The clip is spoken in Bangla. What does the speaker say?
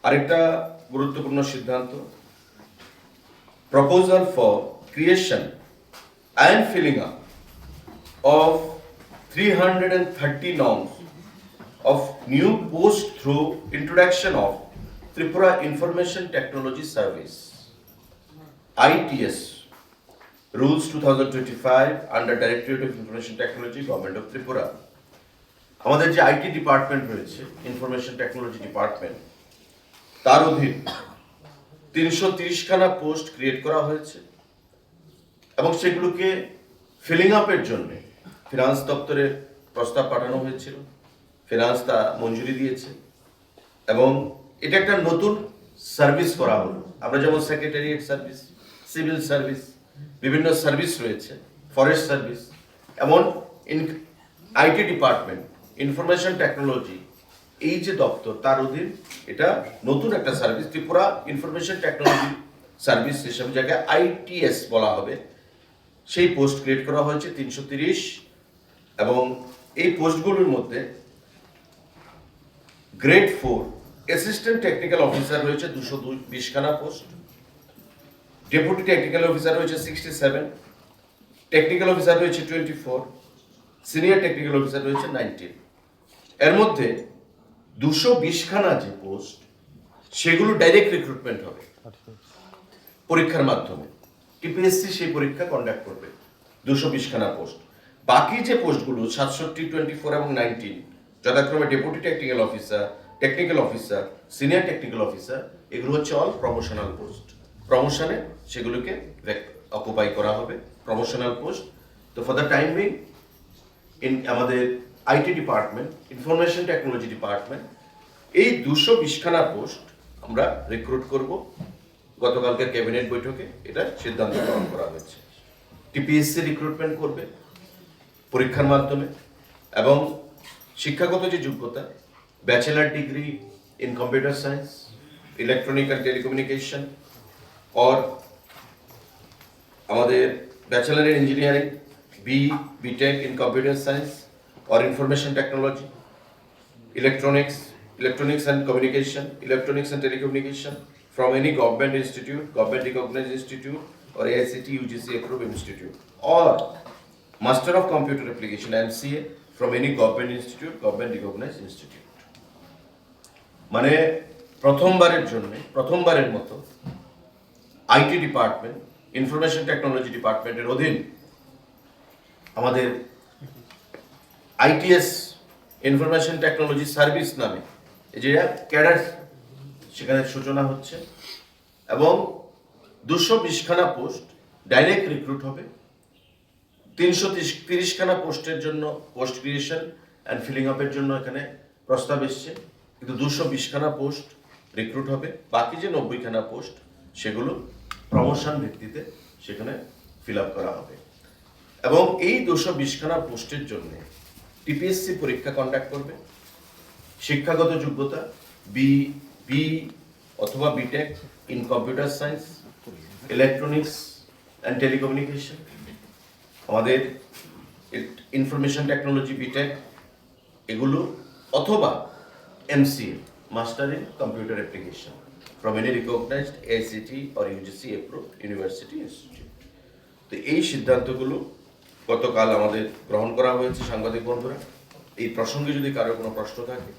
আরেকটা গুরুত্বপূর্ণ সিদ্ধান্ত, proposal for creation and filling up of 330 norms of new post through introduction of Tripura Information Technology Service ITS Rules 2025 under Directorate of Information Technology, Government of Tripura. আমাদের যে আইটি ডিপার্টমেন্ট রয়েছে, ইনফরমেশন টেকনোলজি ডিপার্টমেন্ট, তার অধীন 330খানা পোস্ট ক্রিয়েট করা হয়েছে এবং সেগুলোকে ফিলিং আপের জন্য ফিনান্স দপ্তরের প্রস্তাব পাঠানো হয়েছিল। ফিনান্স তা মঞ্জুরি দিয়েছে এবং এটা একটা নতুন সার্ভিস করা হলো। আমরা যেমন সেক্রেটারিয়েট সার্ভিস, সিভিল সার্ভিস, বিভিন্ন সার্ভিস রয়েছে, ফরেস্ট সার্ভিস, এমন আইটি ডিপার্টমেন্ট, ইনফরমেশন টেকনোলজি, এই যে দপ্তর তার অধীন এটা নতুন একটা service, Tripura information technology service হিসেবে যাকে আইটিএস বলা হবে, সেই পোস্ট ক্রিয়েট করা হয়েছে 330। এবং এই পোস্টগুলোর মধ্যে গ্রেড 4 অ্যাসিস্ট্যান্ট টেকনিক্যাল অফিসার রয়েছে 220খানা পোস্ট, ডেপুটি টেকনিক্যাল অফিসার রয়েছে 67, টেকনিক্যাল অফিসার রয়েছে 24, সিনিয়র টেকনিক্যাল অফিসার রয়েছে 19। এর মধ্যে 220খানা যে পোস্ট, সেগুলো ডাইরেক্ট রিক্রুটমেন্ট হবে পরীক্ষার মাধ্যমে। টিপিএসসি সেই পরীক্ষা কন্ডাক্ট করবে 220খানা পোস্ট। বাকি যে পোস্টগুলো 67, 24 এবং 19 যথাক্রমে deputy technical officer, senior technical officer, এগুলো হচ্ছে অল প্রমোশনাল পোস্ট। প্রমোশনে সেগুলোকে অকুপাই করা হবে, প্রমোশনাল পোস্ট। তো ফর দ্য টাইম বিং আমাদের IT department, information technology department, এই 220খানা পোস্ট আমরা রিক্রুট করব। গতকালকের ক্যাবিনেট বৈঠকে এটা সিদ্ধান্ত গ্রহণ করা হয়েছে। টিপিএসসি রিক্রুটমেন্ট করবে পরীক্ষার মাধ্যমে এবং শিক্ষাগত যে যোগ্যতা, bachelor degree in computer science, electronic and telecommunication, और আমাদের bachelor in engineering, B Tech in computer science और information technology, electronics and communication, electronics and telecommunication from any government institute, government recognised institute और AICTE UGC approved इंस्टीट्यूट, और master of computer application MCA from any government institute, government recognised institute. মানে প্রথমবারের মতো আইটি ডিপার্টমেন্ট, ইনফরমেশন টেকনোলজি ডিপার্টমেন্টের অধীন আমাদের আইটিএস ইনফরমেশন টেকনোলজি সার্ভিস নামে এই যে ক্যাডার, সেখানে সূচনা হচ্ছে এবং 220খানা পোস্ট ডাইরেক্ট রিক্রুট হবে। 330খানা পোস্টের জন্য পোস্ট ক্রিয়েশন অ্যান্ড ফিলিং আপের জন্য এখানে প্রস্তাব এসছে, কিন্তু 220খানা পোস্ট রিক্রুট হবে। বাকি যে 90খানা পোস্ট, সেগুলো প্রমোশন ভিত্তিতে সেখানে ফিল আপ করা হবে। এবং এই 220খানা পোস্টের জন্য টিপিএসসি পরীক্ষা কন্ডাক্ট করবে। শিক্ষাগত যোগ্যতা বি অথবা BTech in computer science, electronics and telecommunication, আমাদের ইনফরমেশন টেকনোলজি বিটেক এগুলো, অথবা MCA master in computer application from any recognised AICTE or UGC approved university institute. তো এই সিদ্ধান্তগুলো গতকাল আমাদের গ্রহণ করা হয়েছে। সাংবাদিক বন্ধুরা, এই প্রসঙ্গে যদি কারো কোনো প্রশ্ন থাকে